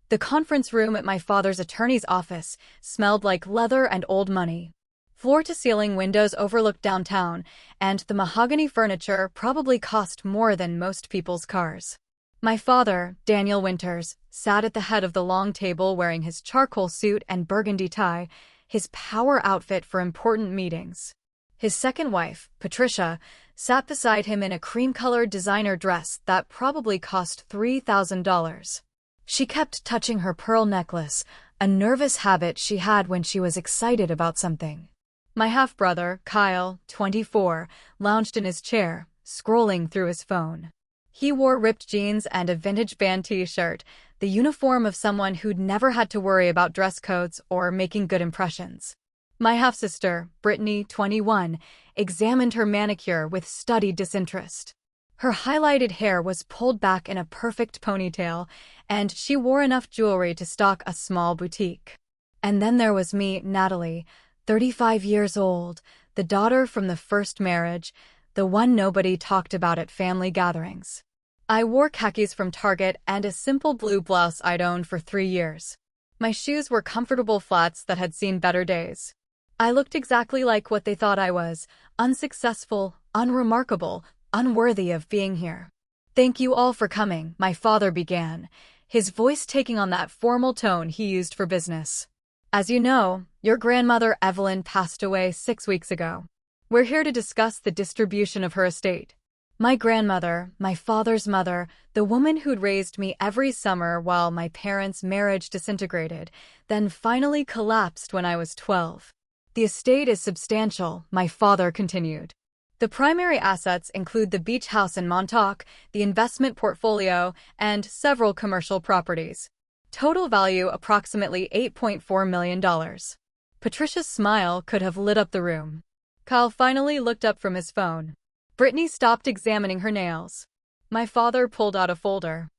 The conference room at my father's attorney's office smelled like leather and old money. Floor-to-ceiling windows overlooked downtown, and the mahogany furniture probably cost more than most people's cars. My father, Daniel Winters, sat at the head of the long table wearing his charcoal suit and burgundy tie, his power outfit for important meetings. His second wife, Patricia, sat beside him in a cream-colored designer dress that probably cost $3,000. She kept touching her pearl necklace, a nervous habit she had when she was excited about something. My half-brother, Kyle, 24, lounged in his chair, scrolling through his phone. He wore ripped jeans and a vintage band t-shirt, the uniform of someone who'd never had to worry about dress codes or making good impressions. My half-sister, Brittany, 21, examined her manicure with studied disinterest. Her highlighted hair was pulled back in a perfect ponytail, and she wore enough jewelry to stock a small boutique. And then there was me, Natalie, 35 years old, the daughter from the first marriage, the one nobody talked about at family gatherings. I wore khakis from Target and a simple blue blouse I'd owned for 3 years. My shoes were comfortable flats that had seen better days. I looked exactly like what they thought I was, unsuccessful, unremarkable, unworthy of being here. "Thank you all for coming," my father began, his voice taking on that formal tone he used for business. "As you know, your grandmother Evelyn passed away 6 weeks ago. We're here to discuss the distribution of her estate." My grandmother, my father's mother, the woman who'd raised me every summer while my parents' marriage disintegrated, then finally collapsed when I was 12. "The estate is substantial," my father continued. "The primary assets include the beach house in Montauk, the investment portfolio, and several commercial properties. Total value approximately $8.4 million. Patricia's smile could have lit up the room. Kyle finally looked up from his phone. Brittany stopped examining her nails. My father pulled out a folder.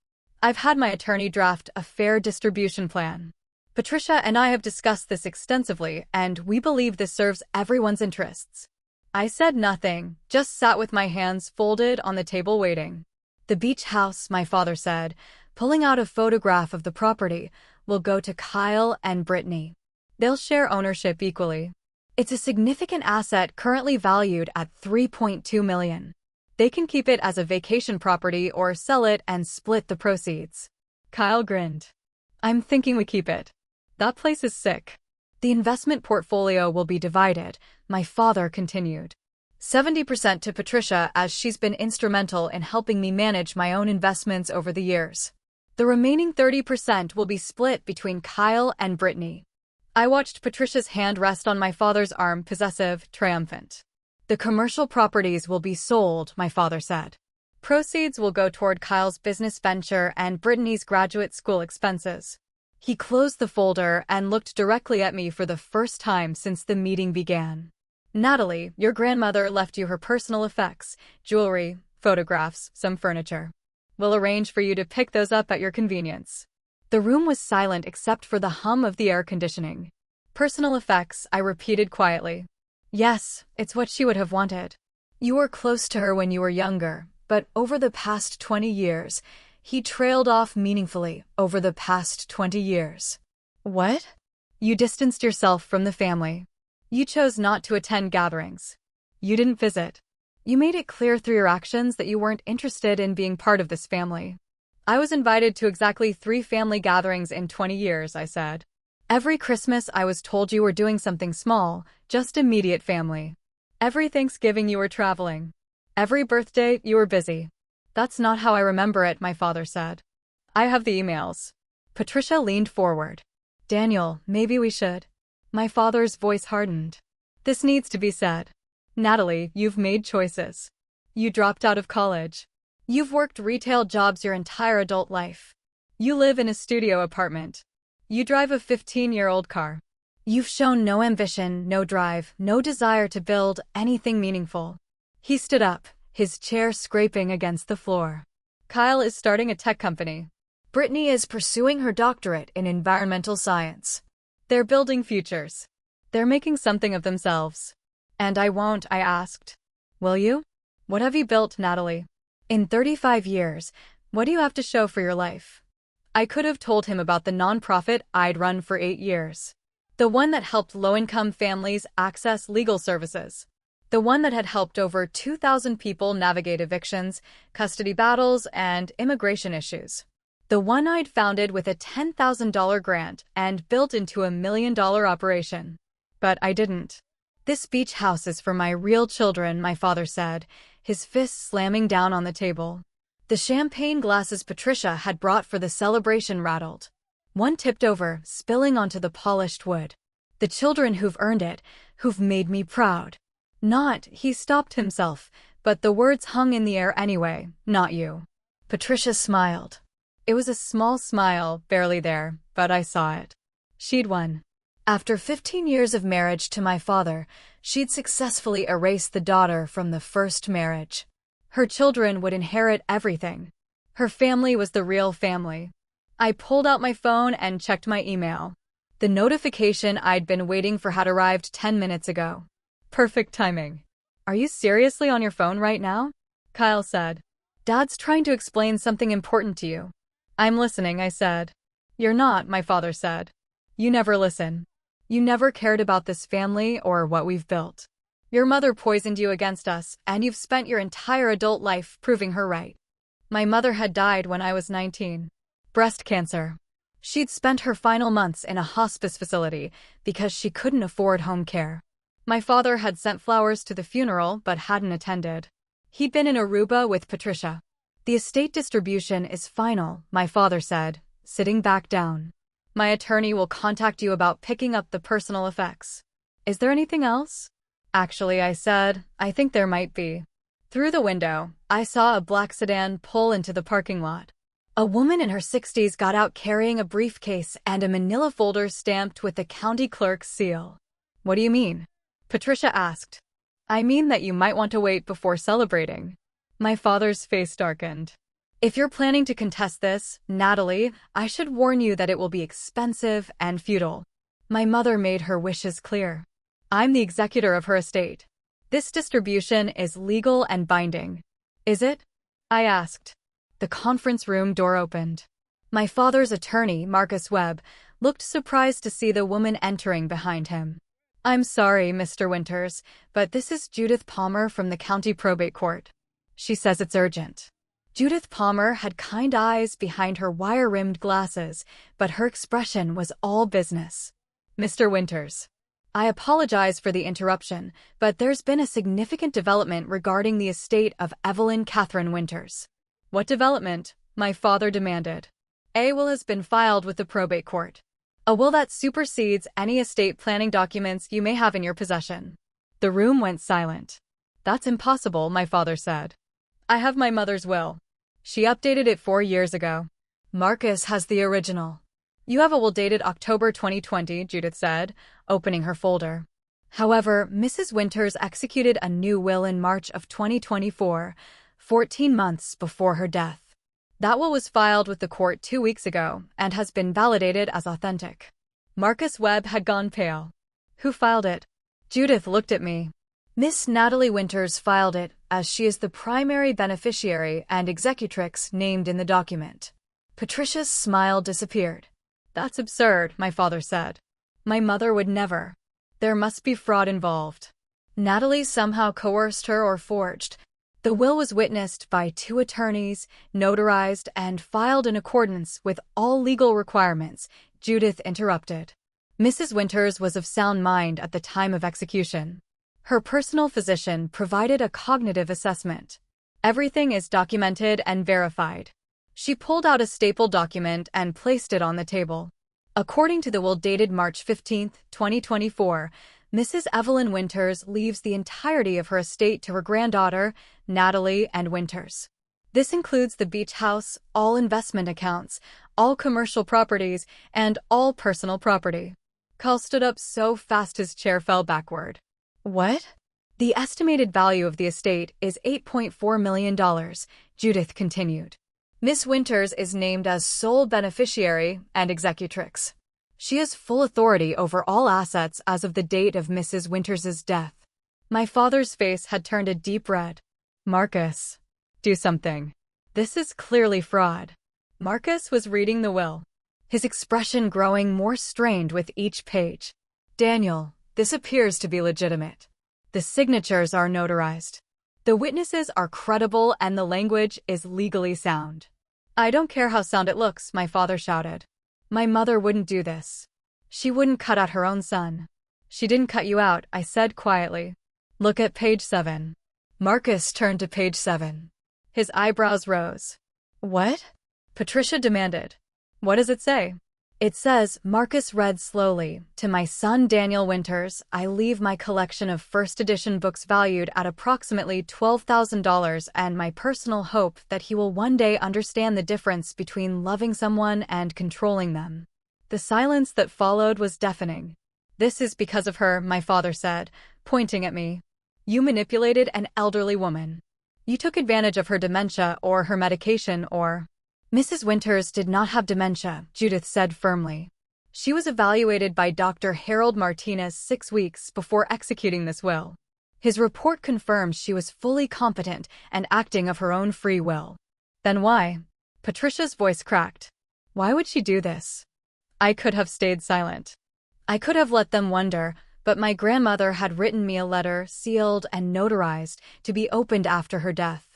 "I've had my attorney draft a fair distribution plan. Patricia and I have discussed this extensively, and we believe this serves everyone's interests." I said nothing, just sat with my hands folded on the table waiting. "The beach house," my father said, pulling out a photograph of the property, "will go to Kyle and Brittany. They'll share ownership equally. It's a significant asset currently valued at $3.2 million. They can keep it as a vacation property or sell it and split the proceeds." Kyle grinned. "I'm thinking we keep it. That place is sick." "The investment portfolio will be divided," my father continued. 70% to Patricia, as she's been instrumental in helping me manage my own investments over the years. The remaining 30% will be split between Kyle and Brittany. I watched Patricia's hand rest on my father's arm, possessive, triumphant. "The commercial properties will be sold," my father said. "Proceeds will go toward Kyle's business venture and Brittany's graduate school expenses." He closed the folder and looked directly at me for the first time since the meeting began. "Natalie, your grandmother left you her personal effects, jewelry, photographs, some furniture. We'll arrange for you to pick those up at your convenience." The room was silent except for the hum of the air conditioning. "Personal effects," I repeated quietly. "Yes, it's what she would have wanted. You were close to her when you were younger, but over the past 20 years, he trailed off meaningfully over the past 20 years. "What?" "You distanced yourself from the family. You chose not to attend gatherings. You didn't visit. You made it clear through your actions that you weren't interested in being part of this family." "I was invited to exactly 3 family gatherings in 20 years, I said. "Every Christmas I was told you were doing something small, just immediate family. Every Thanksgiving you were traveling. Every birthday you were busy." "That's not how I remember it," my father said. "I have the emails." Patricia leaned forward. "Daniel, maybe we should." My father's voice hardened. "This needs to be said. Natalie, you've made choices. You dropped out of college. You've worked retail jobs your entire adult life. You live in a studio apartment. You drive a 15-year-old car. You've shown no ambition, no drive, no desire to build anything meaningful." He stood up, his chair scraping against the floor. "Kyle is starting a tech company. Brittany is pursuing her doctorate in environmental science. They're building futures. They're making something of themselves. And I won't," I asked. "Will you? What have you built, Natalie? In 35 years, what do you have to show for your life?" I could have told him about the nonprofit I'd run for 8 years. The one that helped low-income families access legal services. The one that had helped over 2,000 people navigate evictions, custody battles, and immigration issues. The one I'd founded with a $10,000 grant and built into a $1 million operation. But I didn't. This beach house is for my real children, my father said, his fists slamming down on the table. The champagne glasses Patricia had brought for the celebration rattled. One tipped over, spilling onto the polished wood. The children who've earned it, who've made me proud. Not, he stopped himself, but the words hung in the air anyway, not you. Patricia smiled. It was a small smile, barely there, but I saw it. She'd won. After 15 years of marriage to my father, she'd successfully erased the daughter from the first marriage. Her children would inherit everything. Her family was the real family. I pulled out my phone and checked my email. The notification I'd been waiting for had arrived 10 minutes ago. Perfect timing. Are you seriously on your phone right now? Kyle said. Dad's trying to explain something important to you. I'm listening, I said. You're not, my father said. You never listen. You never cared about this family or what we've built. Your mother poisoned you against us, and you've spent your entire adult life proving her right. My mother had died when I was 19. Breast cancer. She'd spent her final months in a hospice facility because she couldn't afford home care. My father had sent flowers to the funeral but hadn't attended. He'd been in Aruba with Patricia. The estate distribution is final, my father said, sitting back down. My attorney will contact you about picking up the personal effects. Is there anything else? Actually, I said, I think there might be. Through the window, I saw a black sedan pull into the parking lot. A woman in her 60s got out carrying a briefcase and a manila folder stamped with the county clerk's seal. What do you mean? Patricia asked. I mean that you might want to wait before celebrating. My father's face darkened. If you're planning to contest this, Natalie, I should warn you that it will be expensive and futile. My mother made her wishes clear. I'm the executor of her estate. This distribution is legal and binding. Is it? I asked. The conference room door opened. My father's attorney, Marcus Webb, looked surprised to see the woman entering behind him. I'm sorry, Mr. Winters, but this is Judith Palmer from the county probate court. She says it's urgent. Judith Palmer had kind eyes behind her wire-rimmed glasses, but her expression was all business. Mr. Winters, I apologize for the interruption, but there's been a significant development regarding the estate of Evelyn Catherine Winters. What development? My father demanded. A will has been filed with the probate court. A will that supersedes any estate planning documents you may have in your possession. The room went silent. That's impossible, my father said. I have my mother's will. She updated it 4 years ago. Marcus has the original. You have a will dated October 2020, Judith said, opening her folder. However, Mrs. Winters executed a new will in March of 2024, 14 months before her death. That will was filed with the court 2 weeks ago and has been validated as authentic. Marcus Webb had gone pale. Who filed it? Judith looked at me. Miss Natalie Winters filed it, as she is the primary beneficiary and executrix named in the document. Patricia's smile disappeared. That's absurd, my father said. My mother would never. There must be fraud involved. Natalie somehow coerced her or forged. The will was witnessed by 2 attorneys, notarized, and filed in accordance with all legal requirements, Judith interrupted. Mrs. Winters was of sound mind at the time of execution. Her personal physician provided a cognitive assessment. Everything is documented and verified. She pulled out a stapled document and placed it on the table. According to the will dated March 15, 2024, Mrs. Evelyn Winters leaves the entirety of her estate to her granddaughter, Natalie and Winters. This includes the beach house, all investment accounts, all commercial properties, and all personal property. Carl stood up so fast his chair fell backward. What? The estimated value of the estate is $8.4 million, Judith continued. Miss Winters is named as sole beneficiary and executrix. She has full authority over all assets as of the date of Mrs. Winters's death. My father's face had turned a deep red. Marcus, do something. This is clearly fraud. Marcus was reading the will, his expression growing more strained with each page. Daniel, this appears to be legitimate. The signatures are notarized. The witnesses are credible and the language is legally sound. I don't care how sound it looks, my father shouted. My mother wouldn't do this. She wouldn't cut out her own son. She didn't cut you out, I said quietly. Look at page 7. Marcus turned to page 7. His eyebrows rose. What? Patricia demanded. What does it say? It says, Marcus read slowly, to my son Daniel Winters, I leave my collection of first edition books valued at approximately $12,000 and my personal hope that he will one day understand the difference between loving someone and controlling them. The silence that followed was deafening. This is because of her, my father said, pointing at me. You manipulated an elderly woman. You took advantage of her dementia or her medication or… Mrs. Winters did not have dementia, Judith said firmly. She was evaluated by Dr. Harold Martinez 6 weeks before executing this will. His report confirmed she was fully competent and acting of her own free will. Then why? Patricia's voice cracked. Why would she do this? I could have stayed silent. I could have let them wonder, but my grandmother had written me a letter, sealed and notarized, to be opened after her death.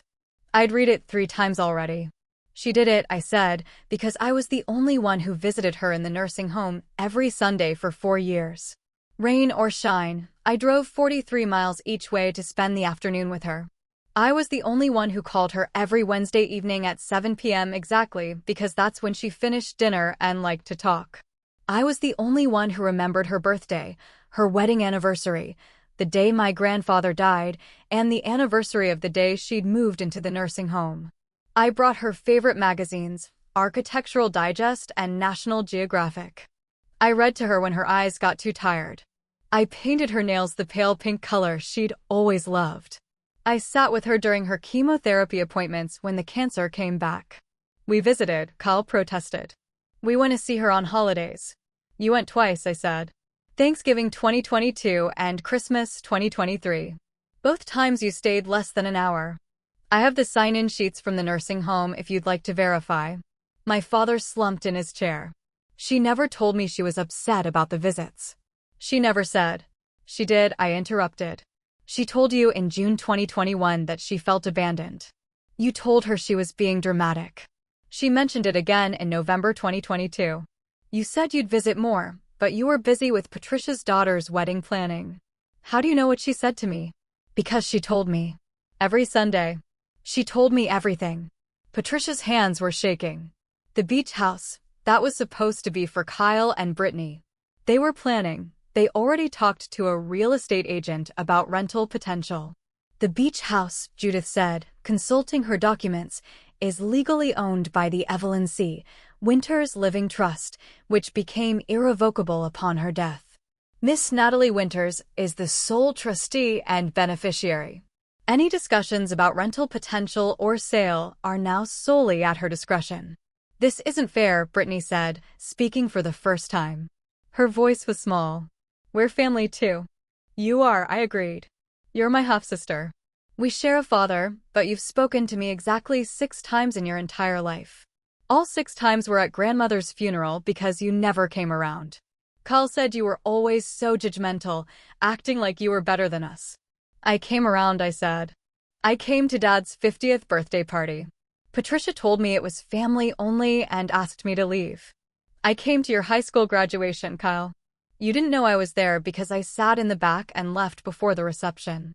I'd read it 3 times already. She did it, I said, because I was the only one who visited her in the nursing home every Sunday for 4 years. Rain or shine, I drove 43 miles each way to spend the afternoon with her. I was the only one who called her every Wednesday evening at 7 p.m. exactly because that's when she finished dinner and liked to talk. I was the only one who remembered her birthday, her wedding anniversary, the day my grandfather died, and the anniversary of the day she'd moved into the nursing home. I brought her favorite magazines, Architectural Digest and National Geographic. I read to her when her eyes got too tired. I painted her nails the pale pink color she'd always loved. I sat with her during her chemotherapy appointments when the cancer came back. We visited, Kyle protested. We went to see her on holidays. You went twice, I said. Thanksgiving 2022 and Christmas 2023. Both times you stayed less than an hour. I have the sign-in sheets from the nursing home if you'd like to verify. My father slumped in his chair. She never told me she was upset about the visits. She never said. She did, I interrupted. She told you in June 2021 that she felt abandoned. You told her she was being dramatic. She mentioned it again in November 2022. You said you'd visit more, but you were busy with Patricia's daughter's wedding planning. How do you know what she said to me? Because she told me. Every Sunday. She told me everything. Patricia's hands were shaking. The beach house, that was supposed to be for Kyle and Brittany. They were planning. They already talked to a real estate agent about rental potential. The beach house, Judith said, consulting her documents, is legally owned by the Evelyn C. Winters Living Trust, which became irrevocable upon her death. Miss Natalie Winters is the sole trustee and beneficiary. Any discussions about rental potential or sale are now solely at her discretion. This isn't fair, Brittany said, speaking for the first time. Her voice was small. We're family too. You are, I agreed. You're my half-sister. We share a father, but you've spoken to me exactly 6 times in your entire life. All 6 times were at grandmother's funeral because you never came around. Carl said you were always so judgmental, acting like you were better than us. I came around, I said. I came to Dad's 50th birthday party. Patricia told me it was family only and asked me to leave. I came to your high school graduation, Kyle. You didn't know I was there because I sat in the back and left before the reception.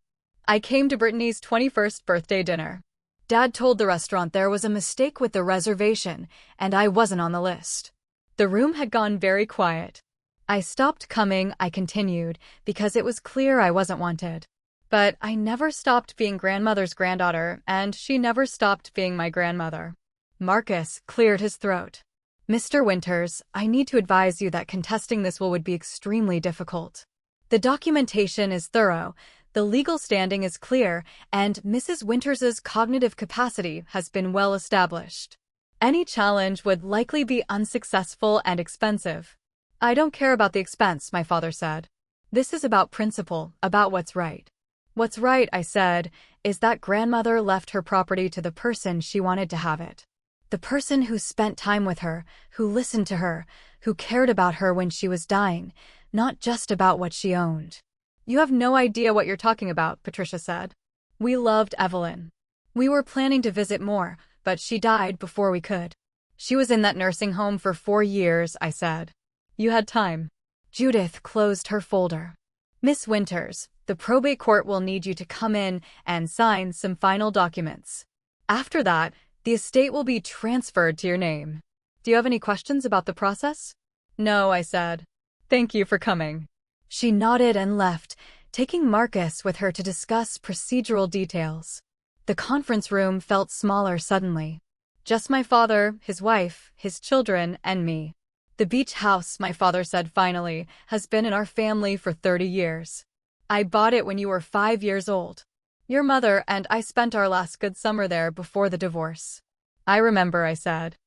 I came to Brittany's 21st birthday dinner. Dad told the restaurant there was a mistake with the reservation, and I wasn't on the list. The room had gone very quiet. I stopped coming, I continued, because it was clear I wasn't wanted. But I never stopped being grandmother's granddaughter, and she never stopped being my grandmother. Marcus cleared his throat. Mr. Winters, I need to advise you that contesting this will would be extremely difficult. The documentation is thorough, the legal standing is clear, and Mrs. Winters's cognitive capacity has been well established. Any challenge would likely be unsuccessful and expensive. I don't care about the expense, my father said. This is about principle, about what's right. What's right, I said, is that grandmother left her property to the person she wanted to have it. The person who spent time with her, who listened to her, who cared about her when she was dying, not just about what she owned. You have no idea what you're talking about, Patricia said. We loved Evelyn. We were planning to visit more, but she died before we could. She was in that nursing home for 4 years, I said. You had time. Judith closed her folder. Miss Winters, the probate court will need you to come in and sign some final documents. After that, the estate will be transferred to your name. Do you have any questions about the process? No, I said. Thank you for coming. She nodded and left, taking Marcus with her to discuss procedural details. The conference room felt smaller suddenly. Just my father, his wife, his children, and me. The beach house, my father said finally, has been in our family for 30 years. I bought it when you were 5 years old. Your mother and I spent our last good summer there before the divorce. I remember, I said.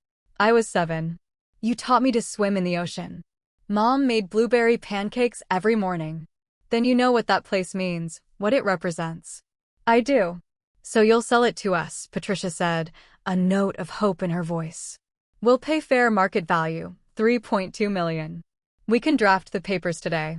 I was 7. You taught me to swim in the ocean. Mom made blueberry pancakes every morning. Then you know what that place means, what it represents. I do. So you'll sell it to us, Patricia said, a note of hope in her voice. We'll pay fair market value, $3.2 million. We can draft the papers today.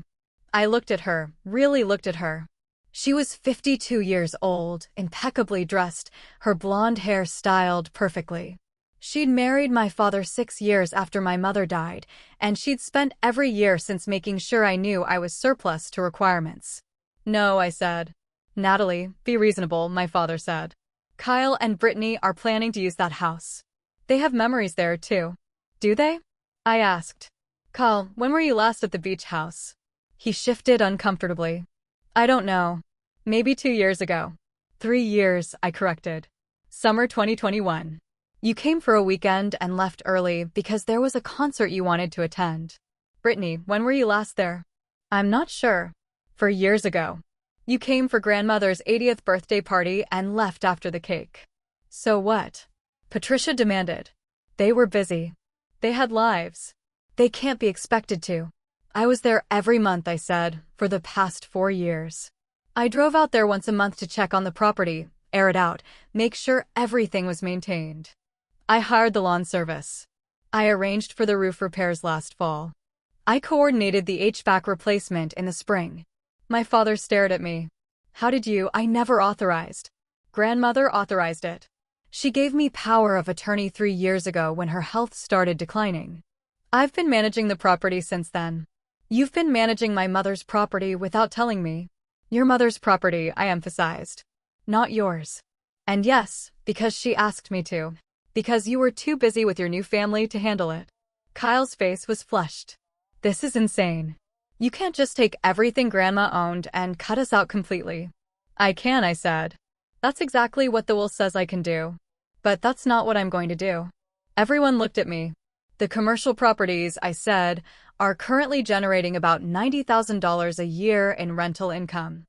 I looked at her, really looked at her. She was 52 years old, impeccably dressed, her blonde hair styled perfectly. She'd married my father 6 years after my mother died, and she'd spent every year since making sure I knew I was surplus to requirements. No, I said. Natalie, be reasonable, my father said. Kyle and Brittany are planning to use that house. They have memories there, too. Do they? I asked. Kyle, when were you last at the beach house? He shifted uncomfortably. I don't know. Maybe 2 years ago. 3 years, I corrected. Summer 2021. You came for a weekend and left early because there was a concert you wanted to attend. Brittany, when were you last there? I'm not sure. For years ago. You came for grandmother's 80th birthday party and left after the cake. So what? Patricia demanded. They were busy. They had lives. They can't be expected to. I was there every month, I said, for the past 4 years. I drove out there once a month to check on the property, air it out, make sure everything was maintained. I hired the lawn service. I arranged for the roof repairs last fall. I coordinated the HVAC replacement in the spring. My father stared at me. How did you? I never authorized. Grandmother authorized it. She gave me power of attorney 3 years ago when her health started declining. I've been managing the property since then. You've been managing my mother's property without telling me. Your mother's property, I emphasized. Not yours. And yes, because she asked me to. Because you were too busy with your new family to handle it. Kyle's face was flushed. This is insane. You can't just take everything Grandma owned and cut us out completely. I can, I said. That's exactly what the will says I can do. But that's not what I'm going to do. Everyone looked at me. The commercial properties, I said, are currently generating about $90,000 a year in rental income.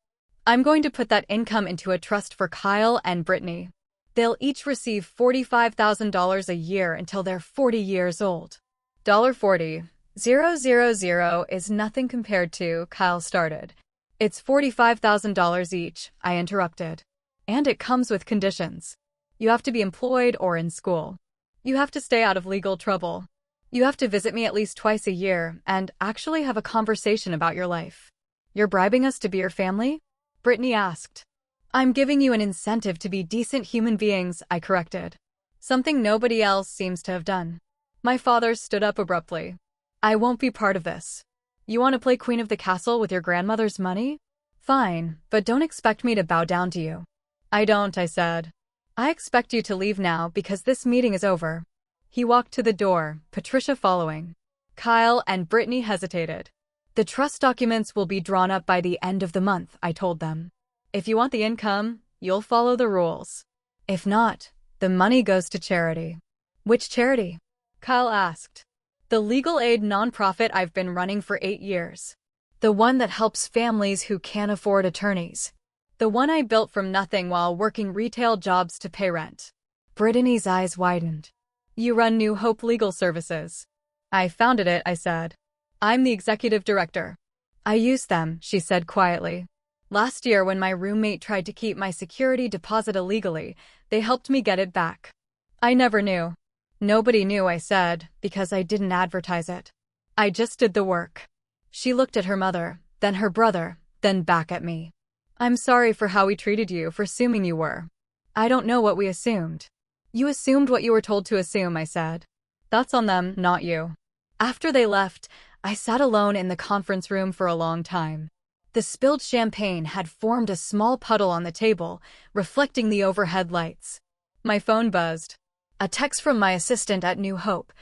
I'm going to put that income into a trust for Kyle and Brittany. They'll each receive $45,000 a year until they're 40 years old. $40,000 is nothing compared to, Kyle started. It's $45,000 each, I interrupted. And it comes with conditions. You have to be employed or in school. You have to stay out of legal trouble. You have to visit me at least twice a year and actually have a conversation about your life. You're bribing us to be your family? Brittany asked. I'm giving you an incentive to be decent human beings, I corrected. Something nobody else seems to have done. My father stood up abruptly. I won't be part of this. You want to play queen of the castle with your grandmother's money? Fine, but don't expect me to bow down to you. I don't, I said. I expect you to leave now because this meeting is over. He walked to the door, Patricia following. Kyle and Brittany hesitated. The trust documents will be drawn up by the end of the month, I told them. If you want the income, you'll follow the rules. If not, the money goes to charity. Which charity? Kyle asked. The legal aid nonprofit I've been running for 8 years. The one that helps families who can't afford attorneys. The one I built from nothing while working retail jobs to pay rent. Brittany's eyes widened. You run New Hope Legal Services. I founded it, I said. I'm the executive director. I use them, she said quietly. Last year when my roommate tried to keep my security deposit illegally, they helped me get it back. I never knew. Nobody knew, I said, because I didn't advertise it. I just did the work. She looked at her mother, then her brother, then back at me. I'm sorry for how we treated you, for assuming you were. I don't know what we assumed. You assumed what you were told to assume, I said. That's on them, not you. After they left, I sat alone in the conference room for a long time. The spilled champagne had formed a small puddle on the table, reflecting the overhead lights. My phone buzzed. A text from my assistant at New Hope.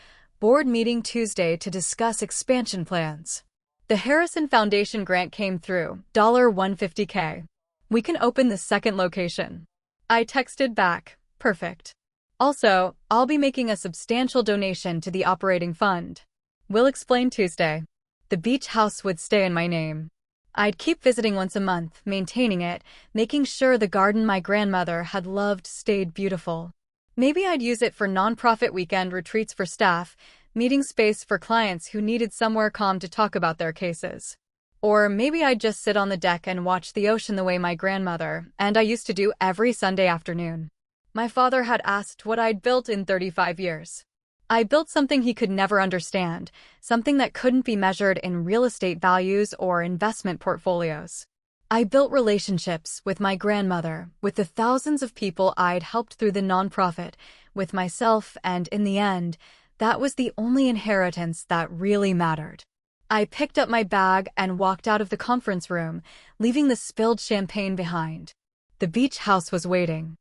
Board meeting Tuesday to discuss expansion plans. The Harrison Foundation grant came through, $150K. We can open the second location. I texted back, perfect. Also, I'll be making a substantial donation to the operating fund. We'll explain Tuesday. The beach house would stay in my name. I'd keep visiting once a month, maintaining it, making sure the garden my grandmother had loved stayed beautiful. Maybe I'd use it for nonprofit weekend retreats for staff, meeting space for clients who needed somewhere calm to talk about their cases. Or maybe I'd just sit on the deck and watch the ocean the way my grandmother and I used to do every Sunday afternoon. My father had asked what I'd built in 35 years. I built something he could never understand, something that couldn't be measured in real estate values or investment portfolios. I built relationships with my grandmother, with the thousands of people I'd helped through the nonprofit, with myself, and in the end, that was the only inheritance that really mattered. I picked up my bag and walked out of the conference room, leaving the spilled champagne behind. The beach house was waiting.